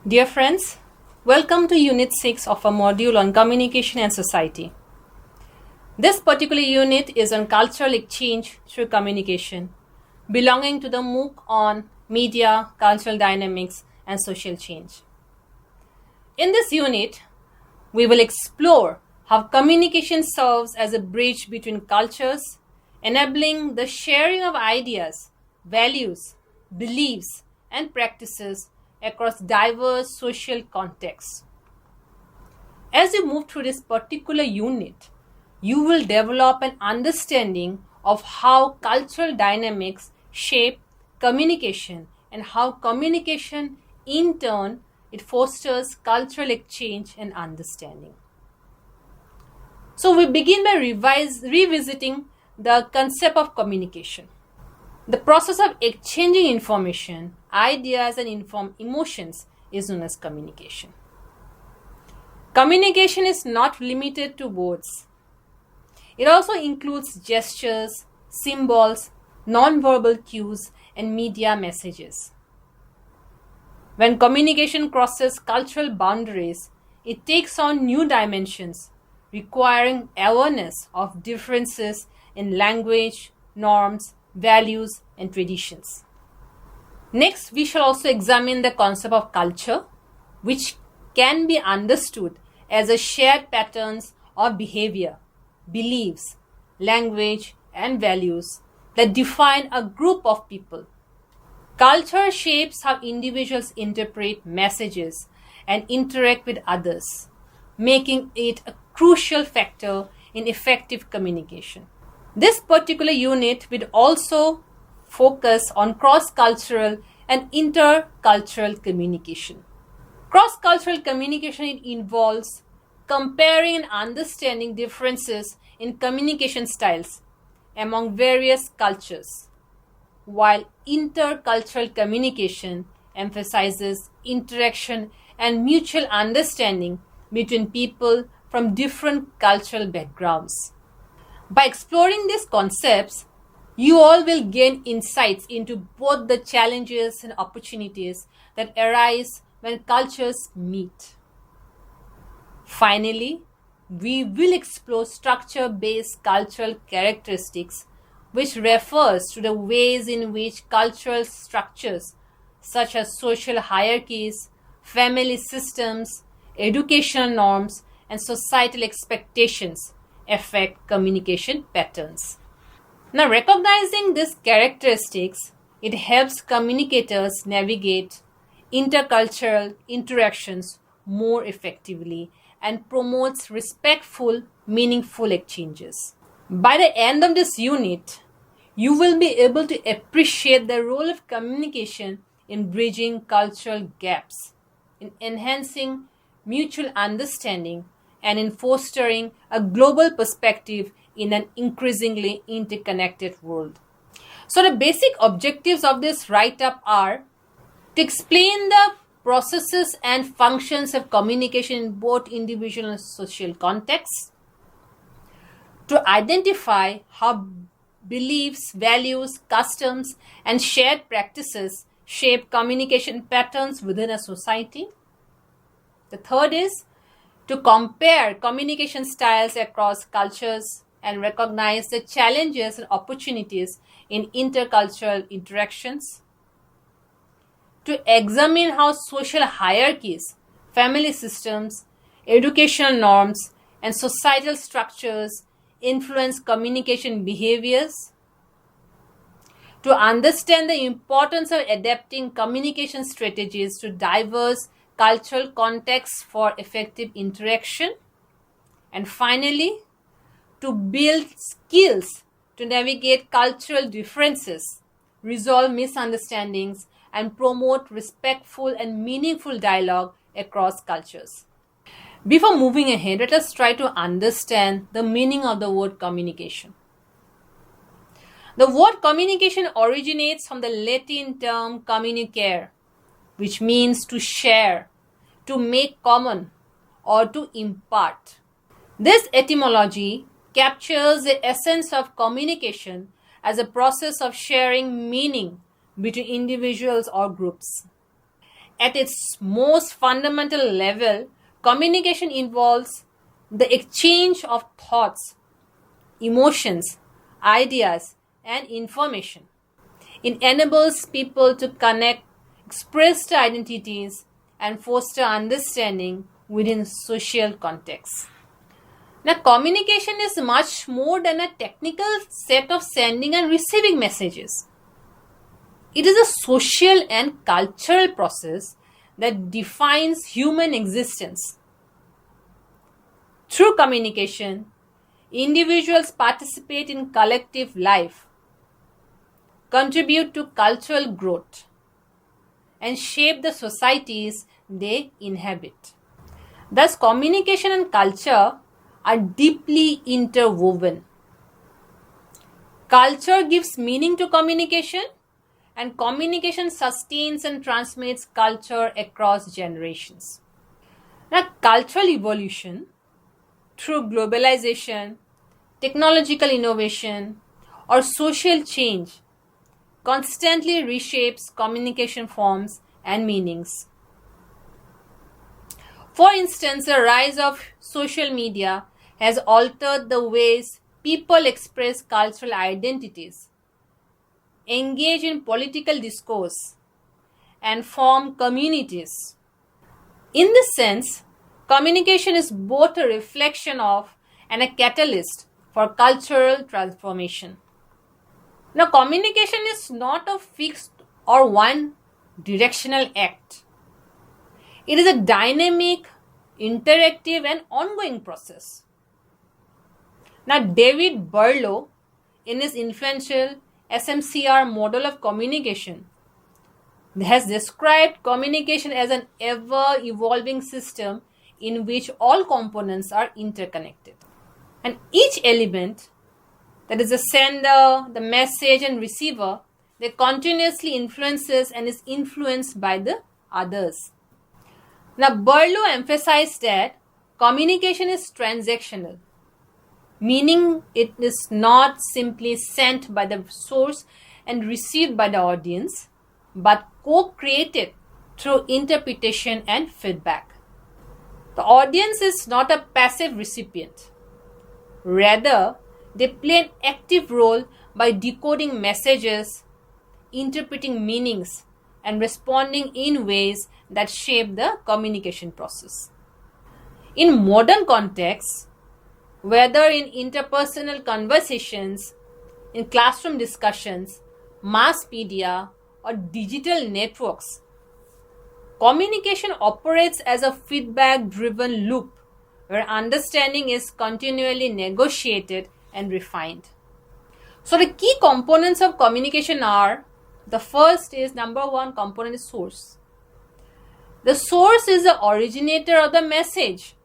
Dear friends, welcome to Unit 6 of a module on communication and society. This particular unit is on cultural exchange through communication, belonging to the MOOC on media, cultural dynamics, and social change. In this unit, we will explore how communication serves as a bridge between cultures, enabling the sharing of ideas, values, beliefs, and practices across diverse social contexts. As you move through this particular unit, you will develop an understanding of how cultural dynamics shape communication and how communication in turn it fosters cultural exchange and understanding. So we begin by revisiting the concept of communication. The process of exchanging information, ideas, and emotions is known as communication. Communication is not limited to words. It also includes gestures, symbols, non-verbal cues, and media messages. When communication crosses cultural boundaries, it takes on new dimensions, requiring awareness of differences in language, norms, values, and traditions. Next, we shall also examine the concept of culture, which can be understood as a shared patterns of behavior, beliefs, language, and values that define a group of people. Culture shapes how individuals interpret messages and interact with others, making it a crucial factor in effective communication. This particular unit will also focus on cross-cultural and intercultural communication. Cross-cultural communication involves comparing and understanding differences in communication styles among various cultures, while intercultural communication emphasizes interaction and mutual understanding between people from different cultural backgrounds. By exploring these concepts, you all will gain insights into both the challenges and opportunities that arise when cultures meet. Finally, we will explore structure-based cultural characteristics, which refers to the ways in which cultural structures such as social hierarchies, family systems, educational norms, and societal expectations affect communication patterns. Now, recognizing these characteristics, it helps communicators navigate intercultural interactions more effectively and promotes respectful, meaningful exchanges. By the end of this unit, you will be able to appreciate the role of communication in bridging cultural gaps, in enhancing mutual understanding, and in fostering a global perspective in an increasingly interconnected world. So the basic objectives of this write-up are to explain the processes and functions of communication in both individual and social contexts, to identify how beliefs, values, customs, and shared practices shape communication patterns within a society. The third is to compare communication styles across cultures and recognize the challenges and opportunities in intercultural interactions. To examine how social hierarchies, family systems, educational norms, and societal structures influence communication behaviors. To understand the importance of adapting communication strategies to diverse cultural contexts for effective interaction. And finally, to build skills to navigate cultural differences, resolve misunderstandings, and promote respectful and meaningful dialogue across cultures. Before moving ahead, let us try to understand the meaning of the word communication. The word communication originates from the Latin term communicare, which means to share, to make common, or to impart. This etymology captures the essence of communication as a process of sharing meaning between individuals or groups. At its most fundamental level, communication involves the exchange of thoughts, emotions, ideas, and information. It enables people to connect, express their identities, and foster understanding within social contexts. Now, communication is much more than a technical set of sending and receiving messages. It is a social and cultural process that defines human existence. Through communication, individuals participate in collective life, contribute to cultural growth, and shape the societies they inhabit. Thus, communication and culture are deeply interwoven. Culture gives meaning to communication, and communication sustains and transmits culture across generations. Now, cultural evolution through globalization, technological innovation, or social change constantly reshapes communication forms and meanings. For instance, the rise of social media has altered the ways people express cultural identities, engage in political discourse, and form communities. In this sense, communication is both a reflection of and a catalyst for cultural transformation. Now, communication is not a fixed or one directional act. It is a dynamic, interactive, and ongoing process. Now, David Berlow, in his influential SMCR model of communication, has described communication as an ever-evolving system in which all components are interconnected. And each element, that is the sender, the message, and receiver, they continuously influences and is influenced by the others. Now, Berlow emphasized that communication is transactional, meaning it is not simply sent by the source and received by the audience, but co-created through interpretation and feedback. The audience is not a passive recipient. Rather, they play an active role by decoding messages, interpreting meanings, and responding in ways that shape the communication process. In modern contexts, whether in interpersonal conversations, in classroom discussions, mass media, or digital networks, communication operates as a feedback-driven loop where understanding is continually negotiated and refined. So the key components of communication are, the first is, number one component is source. The source is the originator of the message,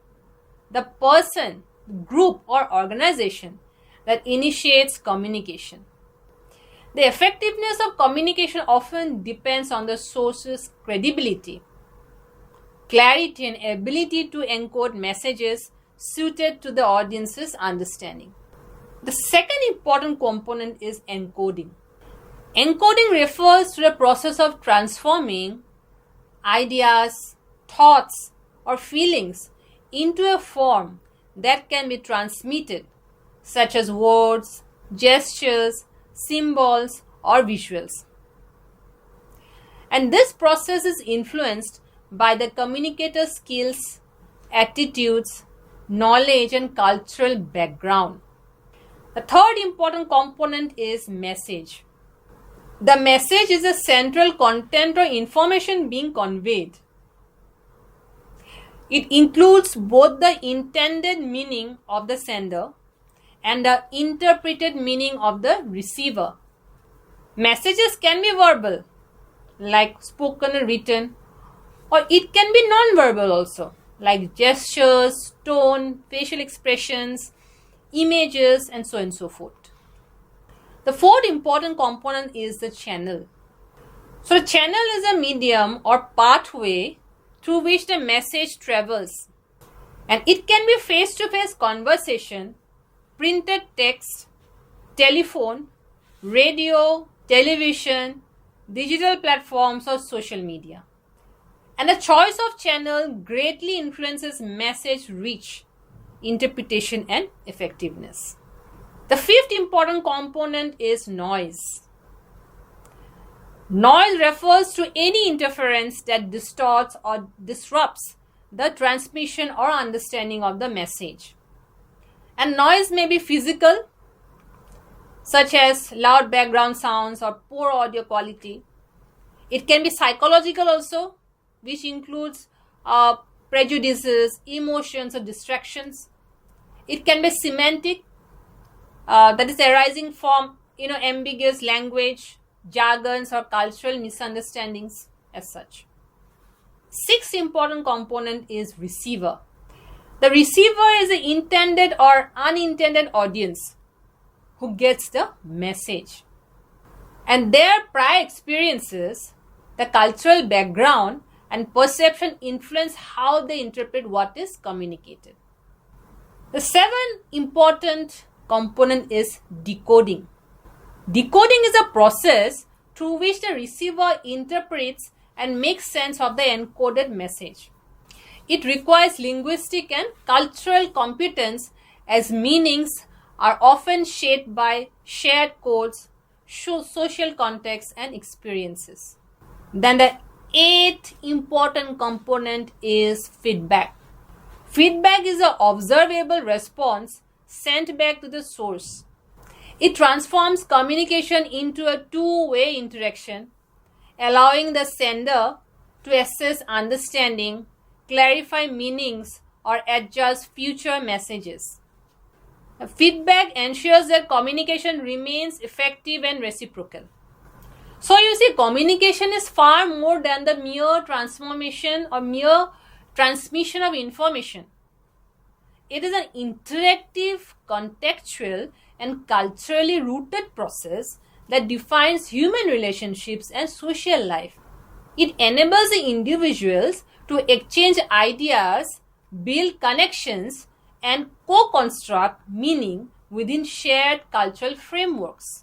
the person, group, or organization that initiates communication. The effectiveness of communication often depends on the source's credibility, clarity, and ability to encode messages suited to the audience's understanding. The second important component is encoding. Encoding refers to the process of transforming ideas, thoughts, or feelings into a form that can be transmitted, such as words, gestures, symbols, or visuals. And this process is influenced by the communicator's skills, attitudes, knowledge, and cultural background. The third important component is message. The message is the central content or information being conveyed. It includes both the intended meaning of the sender and the interpreted meaning of the receiver. Messages can be verbal, like spoken and written, or it can be non-verbal also, like gestures, tone, facial expressions, images, and so on and so forth. The fourth important component is the channel. So the channel is a medium or pathway through which the message travels. And it can be face-to-face conversation, printed text, telephone, radio, television, digital platforms, or social media. And the choice of channel greatly influences message reach, interpretation, and effectiveness. The fifth important component is noise. Noise refers to any interference that distorts or disrupts the transmission or understanding of the message. And noise may be physical, such as loud background sounds or poor audio quality. It can be psychological also, which includes prejudices, emotions, or distractions. It can be semantic, that is arising from ambiguous language, jargons, or cultural misunderstandings as such. Sixth important component is receiver. The receiver is the intended or unintended audience who gets the message. And their prior experiences, the cultural background, and perception influence how they interpret what is communicated. The seventh important component is decoding. Decoding is a process through which the receiver interprets and makes sense of the encoded message. It requires linguistic and cultural competence, as meanings are often shaped by shared codes, social contexts, and experiences. Then the eighth important component is feedback. Feedback is an observable response sent back to the source. It transforms communication into a two-way interaction, allowing the sender to assess understanding, clarify meanings, or adjust future messages. Feedback ensures that communication remains effective and reciprocal. So you see, communication is far more than the mere transformation or mere transmission of information. It is an interactive, contextual, and culturally rooted process that defines human relationships and social life. It enables the individuals to exchange ideas, build connections, and co-construct meaning within shared cultural frameworks.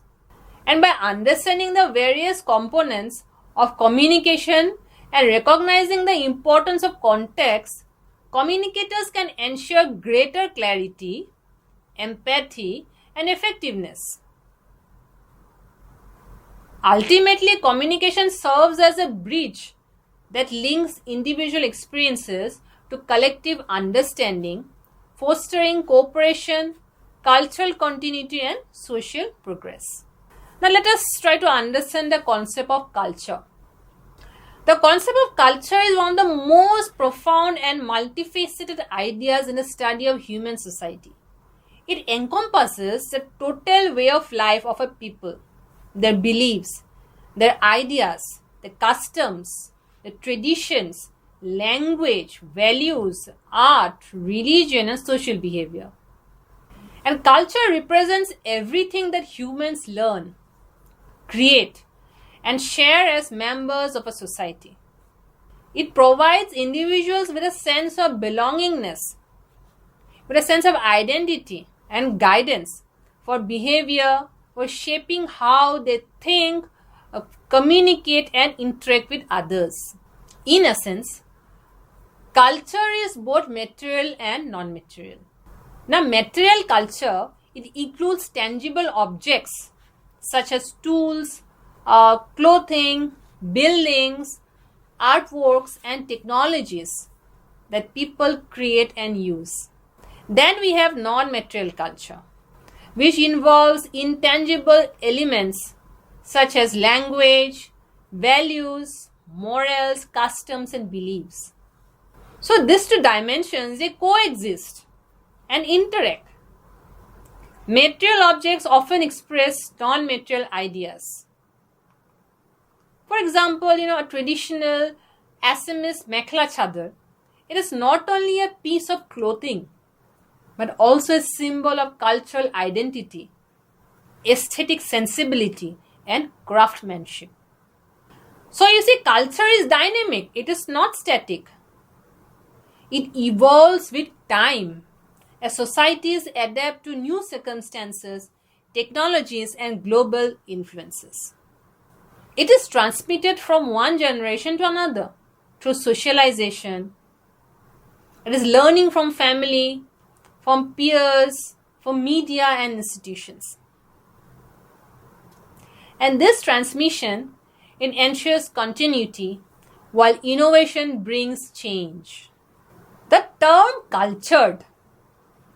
And by understanding the various components of communication and recognizing the importance of context, communicators can ensure greater clarity, empathy, and effectiveness. Ultimately, communication serves as a bridge that links individual experiences to collective understanding, fostering cooperation, cultural continuity, and social progress. Now let us try to understand the concept of culture. The concept of culture is one of the most profound and multifaceted ideas in the study of human society. It encompasses the total way of life of a people, their beliefs, their ideas, their customs, their traditions, language, values, art, religion, and social behavior. And culture represents everything that humans learn, create, and share as members of a society. It provides individuals with a sense of belongingness, with a sense of identity and guidance for behavior, for shaping how they think, communicate, and interact with others. In essence, culture is both material and non-material. Now, material culture, it includes tangible objects such as tools, clothing, buildings, artworks, and technologies that people create and use. Then we have non-material culture, which involves intangible elements such as language, values, morals, customs, and beliefs. So these two dimensions, they coexist and interact. Material objects often express non-material ideas. For example, a traditional Assamese mekhla chadar, it is not only a piece of clothing, but also a symbol of cultural identity, aesthetic sensibility, and craftsmanship. So you see, culture is dynamic. It is not static. It evolves with time as societies adapt to new circumstances, technologies, and global influences. It is transmitted from one generation to another. through socialization. It is learning from family, from peers, from media and institutions. And this transmission ensures continuity while innovation brings change. The term cultured,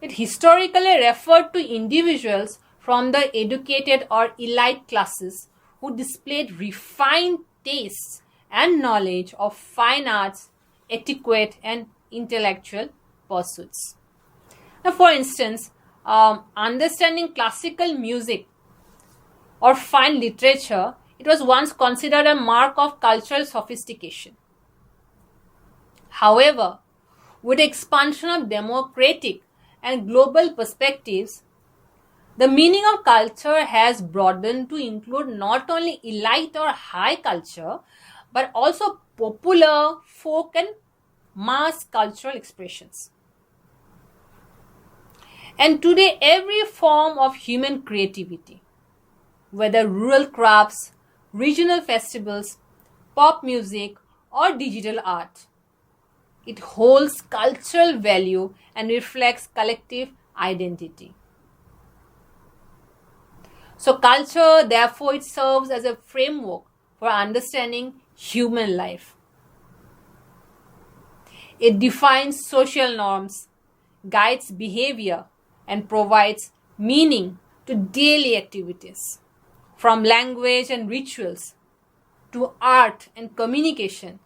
it historically referred to individuals from the educated or elite classes who displayed refined tastes and knowledge of fine arts, etiquette, and intellectual pursuits. Now, for instance, understanding classical music or fine literature, it was once considered a mark of cultural sophistication. However, with the expansion of democratic and global perspectives, the meaning of culture has broadened to include not only elite or high culture, but also popular, folk, and mass cultural expressions. And today, every form of human creativity, whether rural crafts, regional festivals, pop music, or digital art, it holds cultural value and reflects collective identity. So culture, therefore, it serves as a framework for understanding human life. It defines social norms, guides behavior, and provides meaning to daily activities. From language and rituals to art and communication,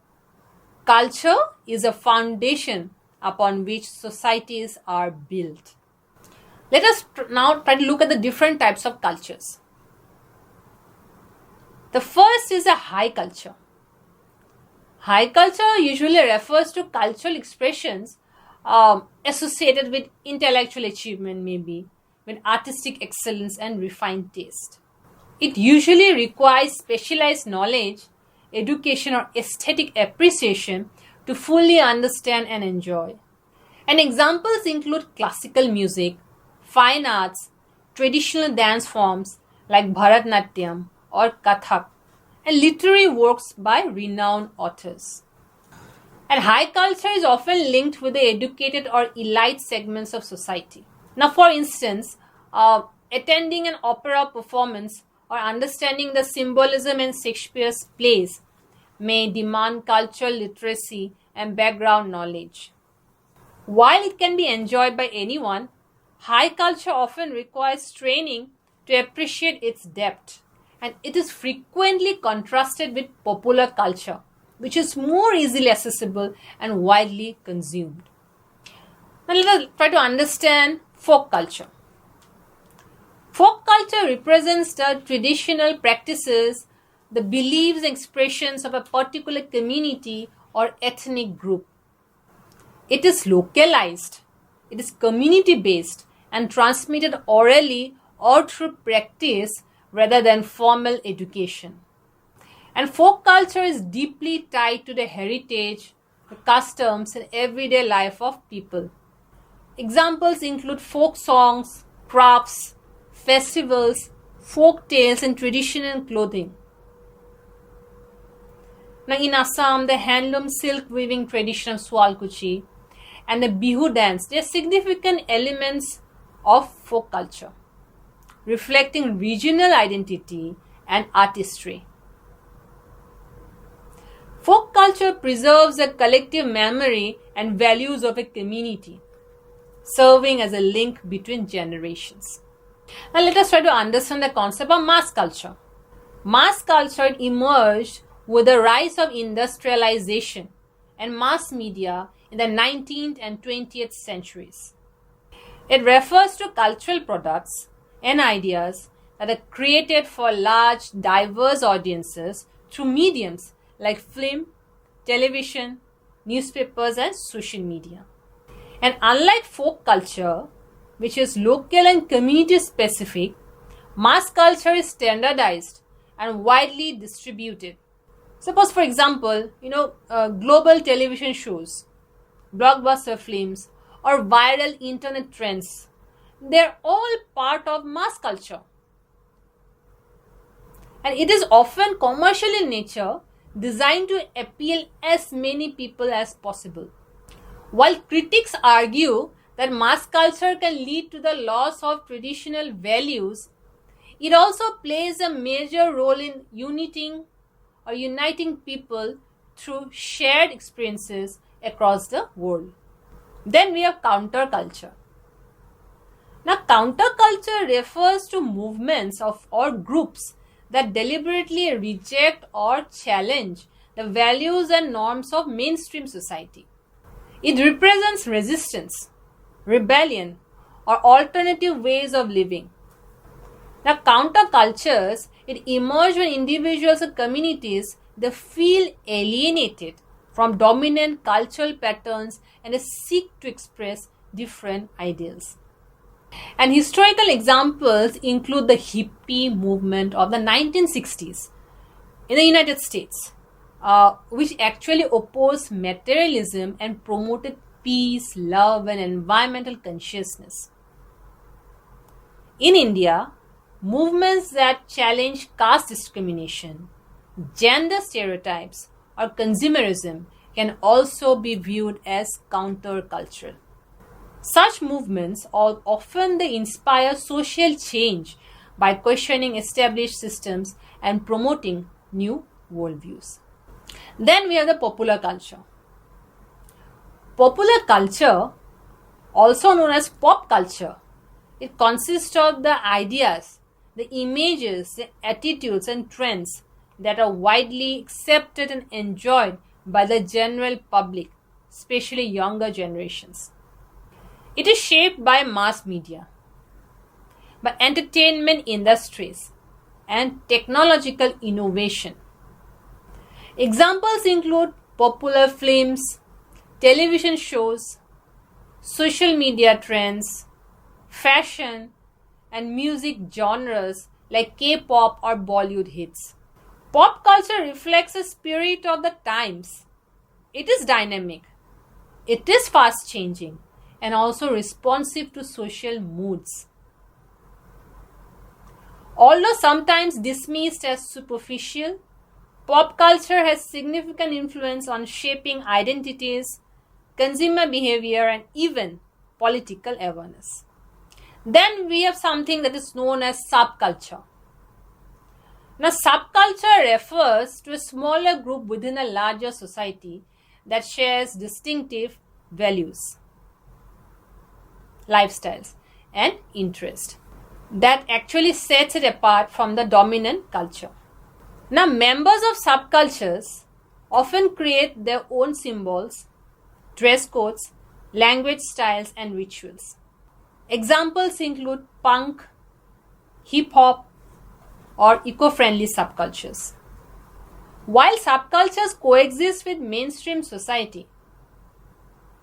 culture is a foundation upon which societies are built. Let us now try to look at the different types of cultures. The first is a high culture. High culture usually refers to cultural expressions associated with intellectual achievement, maybe with artistic excellence and refined taste. It usually requires specialized knowledge, education, or aesthetic appreciation to fully understand and enjoy. And examples include classical music, fine arts, traditional dance forms like Bharatnatyam or Kathak, and literary works by renowned authors. And high culture is often linked with the educated or elite segments of society. Now, for instance, attending an opera performance or understanding the symbolism in Shakespeare's plays may demand cultural literacy and background knowledge. While it can be enjoyed by anyone, high culture often requires training to appreciate its depth, and it is frequently contrasted with popular culture, which is more easily accessible and widely consumed. Now let us try to understand folk culture. Folk culture represents the traditional practices, the beliefs and expressions of a particular community or ethnic group. It is localized, it is community-based and transmitted orally or through practice rather than formal education. And folk culture is deeply tied to the heritage, the customs, and everyday life of people. Examples include folk songs, crafts, festivals, folk tales, and traditional clothing. Now in Assam, the handloom silk weaving tradition of Swalkuchi and the Bihu dance, they are significant elements of folk culture, reflecting regional identity and artistry. Folk culture preserves the collective memory and values of a community, serving as a link between generations. Now let us try to understand the concept of mass culture. Mass culture emerged with the rise of industrialization and mass media in the 19th and 20th centuries. It refers to cultural products and ideas that are created for large, diverse audiences through mediums like film, television, newspapers, and social media. And unlike folk culture, which is local and community specific, mass culture is standardized and widely distributed. Suppose, for example, global television shows, blockbuster films, or viral internet trends, they're all part of mass culture. And it is often commercial in nature, designed to appeal as many people as possible. While critics argue that mass culture can lead to the loss of traditional values, it also plays a major role in uniting people through shared experiences across the world. Then we have counterculture. Now, counterculture refers to movements or groups that deliberately reject or challenge the values and norms of mainstream society. It represents resistance, rebellion, or alternative ways of living. Now, countercultures, it emerge when individuals or communities they feel alienated from dominant cultural patterns and they seek to express different ideals. And historical examples include the hippie movement of the 1960s in the United States, which actually opposed materialism and promoted peace, love, and environmental consciousness. In India, movements that challenge caste discrimination, gender stereotypes, or consumerism can also be viewed as countercultural. Such movements often they inspire social change by questioning established systems and promoting new worldviews. Then we have the popular culture. Popular culture, also known as pop culture, it consists of the ideas, the images, the attitudes and trends that are widely accepted and enjoyed by the general public, especially younger generations. It is shaped by mass media, by entertainment industries, and technological innovation. Examples include popular films, television shows, social media trends, fashion, and music genres like K-pop or Bollywood hits. Pop culture reflects the spirit of the times. It is dynamic, it is fast changing, and also responsive to social moods. Although sometimes dismissed as superficial, pop culture has significant influence on shaping identities, consumer behavior, and even political awareness. Then we have something that is known as subculture. Now, subculture refers to a smaller group within a larger society that shares distinctive values, lifestyles, and interests that actually sets it apart from the dominant culture. Now, members of subcultures often create their own symbols, dress codes, language styles, and rituals. Examples include punk, hip hop, or eco-friendly subcultures. While subcultures coexist with mainstream society,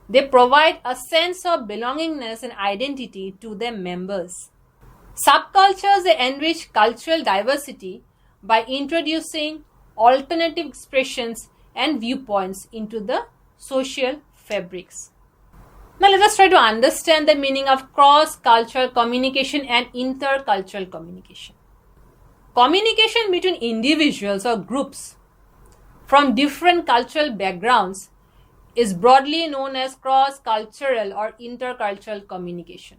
they provide a sense of belongingness and identity to their members. Subcultures they enrich cultural diversity by introducing alternative expressions and viewpoints into the social fabrics. Now let us try to understand the meaning of cross-cultural communication and intercultural communication. Communication between individuals or groups from different cultural backgrounds is broadly known as cross-cultural or intercultural communication.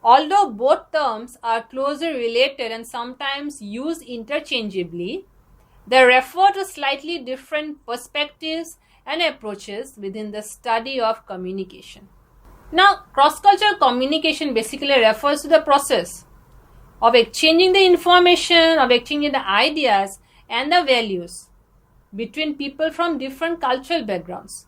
Although both terms are closely related and sometimes used interchangeably, they refer to slightly different perspectives and approaches within the study of communication. Now, cross-cultural communication basically refers to the process of exchanging the information, of exchanging the ideas and the values between people from different cultural backgrounds.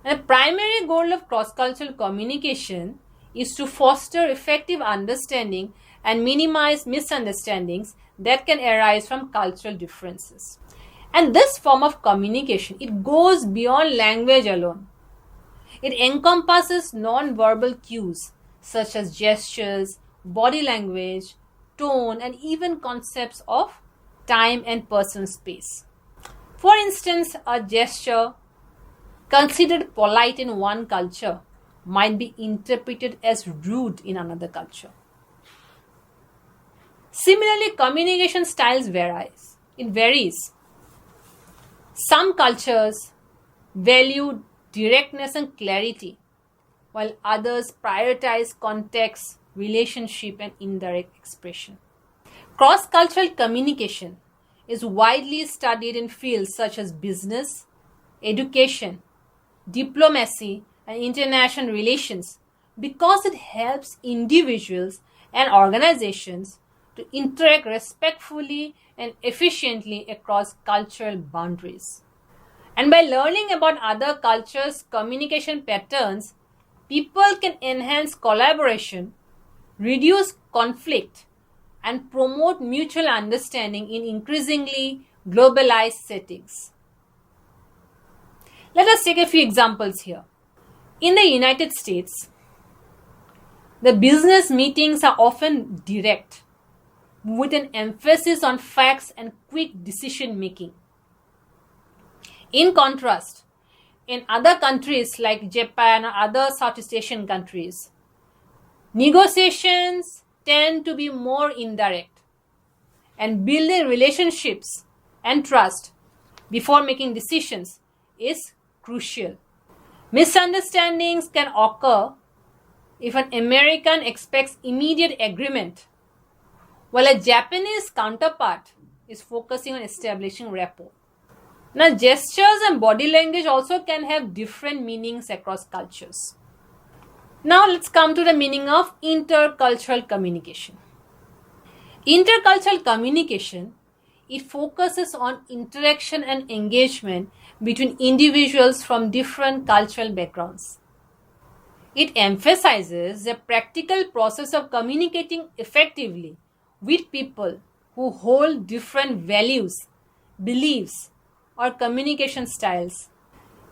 The primary goal of cross-cultural communication is to foster effective understanding and minimize misunderstandings that can arise from cultural differences. And this form of communication, it goes beyond language alone. It encompasses non-verbal cues such as gestures, body language, tone, and even concepts of time and personal space. For instance, a gesture considered polite in one culture might be interpreted as rude in another culture. Similarly, communication styles varies. it varies. Some cultures value directness and clarity, while others prioritize context, relationship, and indirect expression. Cross-cultural communication is widely studied in fields such as business, education, diplomacy, and international relations because it helps individuals and organizations to interact respectfully and efficiently across cultural boundaries. And by learning about other cultures' communication patterns, people can enhance collaboration, reduce conflict, and promote mutual understanding in increasingly globalized settings. Let us take a few examples here. In the United States, the business meetings are often direct, with an emphasis on facts and quick decision making. In contrast, in other countries like Japan or other Southeast Asian countries, negotiations tend to be more indirect, and building relationships and trust before making decisions is crucial. Misunderstandings can occur if an American expects immediate agreement, while a Japanese counterpart is focusing on establishing rapport. Now, gestures and body language also can have different meanings across cultures. Now, let's come to the meaning of intercultural communication. Intercultural communication, it focuses on interaction and engagement between individuals from different cultural backgrounds. It emphasizes the practical process of communicating effectively with people who hold different values, beliefs, or communication styles.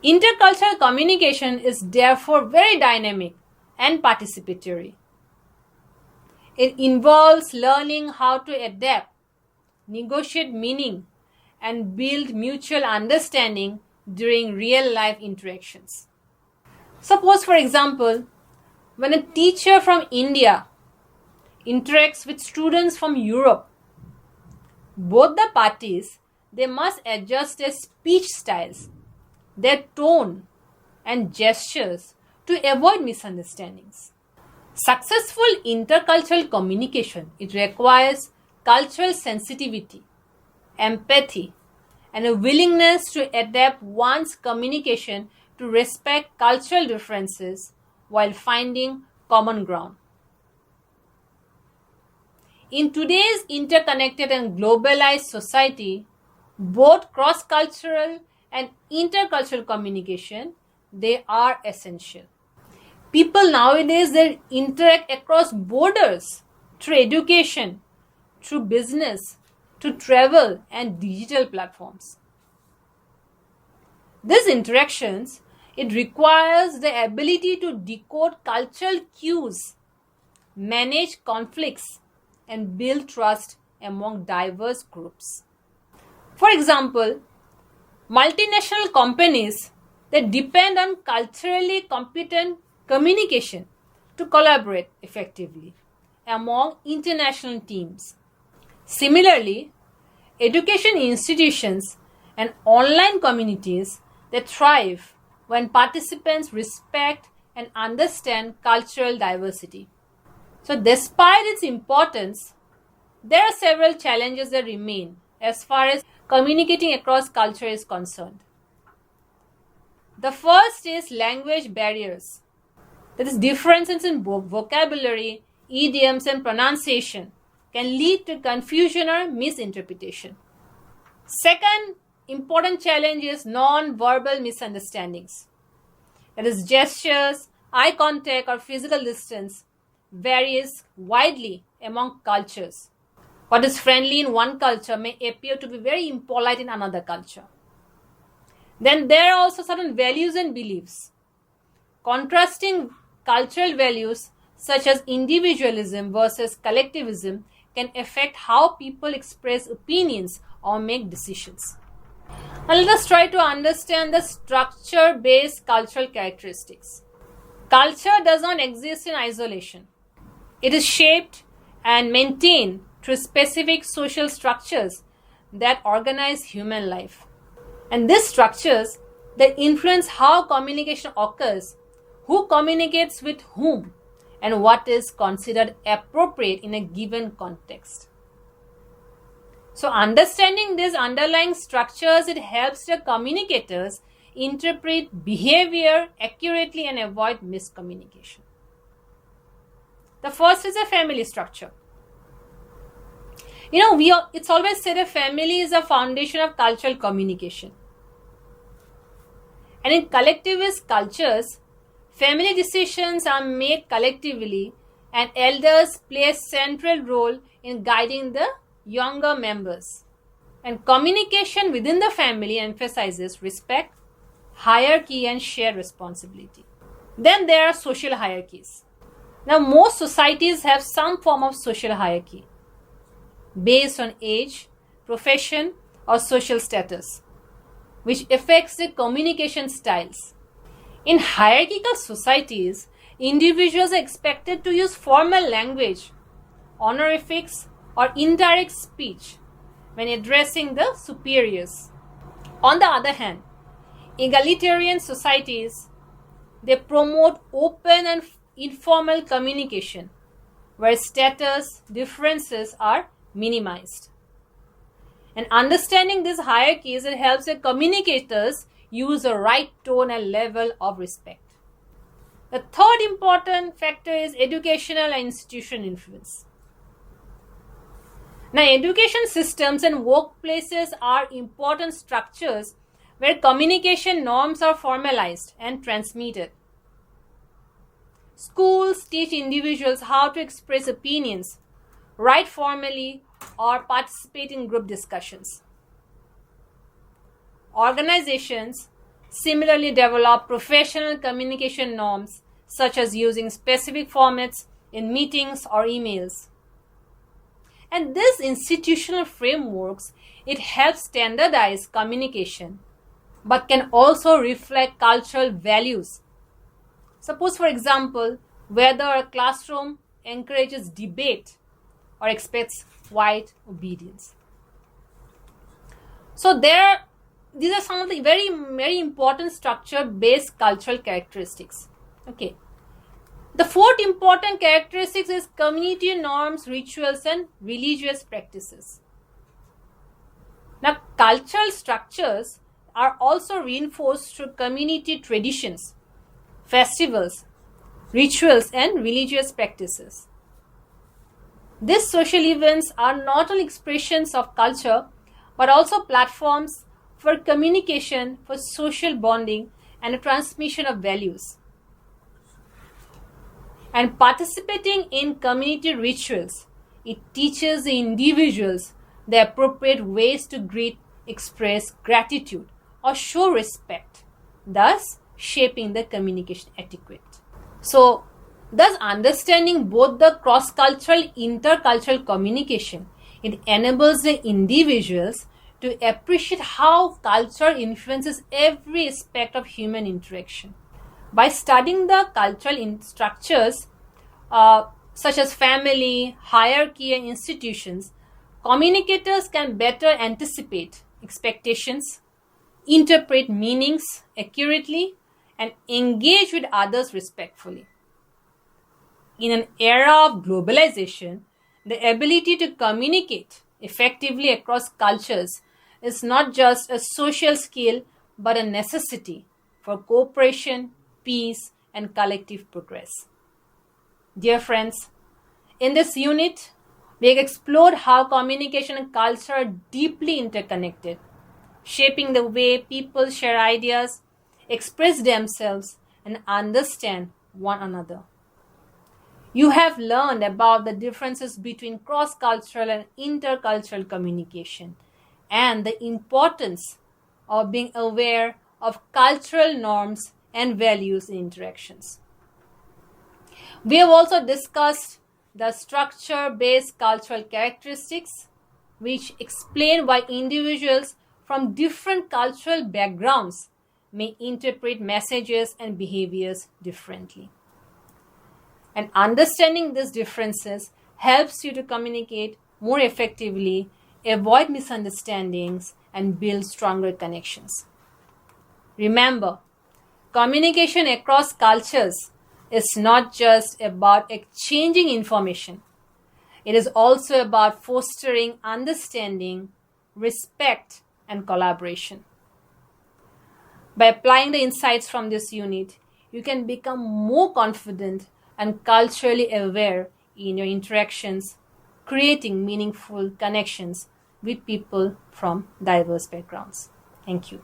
Intercultural communication is therefore very dynamic and participatory. It involves learning how to adapt, negotiate meaning, and build mutual understanding during real-life interactions. Suppose, for example, when a teacher from India interacts with students from Europe, both the parties, they must adjust their speech styles, their tone, and gestures to avoid misunderstandings. Successful intercultural communication, it requires cultural sensitivity, empathy, and a willingness to adapt one's communication to respect cultural differences while finding common ground. In today's interconnected and globalized society, both cross-cultural and intercultural communication, they are essential. People nowadays, they interact across borders through education, through business, through travel and digital platforms. These interactions, it requires the ability to decode cultural cues, manage conflicts, and build trust among diverse groups. For example, multinational companies that depend on culturally competent communication to collaborate effectively among international teams. Similarly, education institutions and online communities that thrive when participants respect and understand cultural diversity. So despite its importance, there are several challenges that remain as far as communicating across culture is concerned. The first is language barriers. That is, differences in vocabulary, idioms, and pronunciation can lead to confusion or misinterpretation. Second important challenge is non-verbal misunderstandings. That is, gestures, eye contact, or physical distance varies widely among cultures. What is friendly in one culture may appear to be very impolite in another culture. Then there are also certain values and beliefs. Contrasting cultural values such as individualism versus collectivism can affect how people express opinions or make decisions. Now let us try to understand the structure-based cultural characteristics. Culture does not exist in isolation. It is shaped and maintained through specific social structures that organize human life. And these structures, they influence how communication occurs, who communicates with whom, and what is considered appropriate in a given context. So understanding these underlying structures, it helps the communicators interpret behavior accurately and avoid miscommunication. The first is a family structure. It's always said a family is a foundation of cultural communication. And in collectivist cultures, family decisions are made collectively and elders play a central role in guiding the younger members. And communication within the family emphasizes respect, hierarchy, and shared responsibility. Then there are social hierarchies. Now, most societies have some form of social hierarchy based on age, profession, or social status, which affects the communication styles. In hierarchical societies, individuals are expected to use formal language, honorifics, or indirect speech when addressing the superiors. On the other hand, egalitarian societies, they promote open and informal communication where status differences are minimized. And understanding these hierarchies, it helps the communicators use the right tone and level of respect. The third important factor is educational and institutional influence. Now, education systems and workplaces are important structures where communication norms are formalized and transmitted. Schools teach individuals how to express opinions, write formally, or participate in group discussions. Organizations similarly develop professional communication norms, such as using specific formats in meetings or emails. And these institutional frameworks, it helps standardize communication, but can also reflect cultural values. Suppose, for example, whether a classroom encourages debate or expects quiet obedience. So these are some of the very, very important structure-based cultural characteristics. Okay. The fourth important characteristic is community norms, rituals, and religious practices. Now, cultural structures are also reinforced through community traditions, festivals, rituals, and religious practices. These social events are not only expressions of culture, but also platforms for communication, for social bonding, and a transmission of values. And participating in community rituals, it teaches the individuals the appropriate ways to greet, express gratitude, or show respect, thus shaping the communication etiquette. So, thus understanding both the cross-cultural, intercultural communication, it enables the individuals to appreciate how culture influences every aspect of human interaction. By studying the cultural structures such as family, hierarchy, and institutions, communicators can better anticipate expectations, interpret meanings accurately, and engage with others respectfully. In an era of globalization, the ability to communicate effectively across cultures is not just a social skill but a necessity for cooperation, peace, and collective progress. Dear friends, in this unit, we have explored how communication and culture are deeply interconnected, shaping the way people share ideas, express themselves, and understand one another. You have learned about the differences between cross-cultural and intercultural communication and the importance of being aware of cultural norms and values in interactions. We have also discussed the structure-based cultural characteristics, which explain why individuals from different cultural backgrounds may interpret messages and behaviors differently. And understanding these differences helps you to communicate more effectively avoid misunderstandings, and build stronger connections. Remember, communication across cultures is not just about exchanging information. It is also about fostering understanding, respect, and collaboration. By applying the insights from this unit, you can become more confident and culturally aware in your interactions, creating meaningful connections with people from diverse backgrounds. Thank you.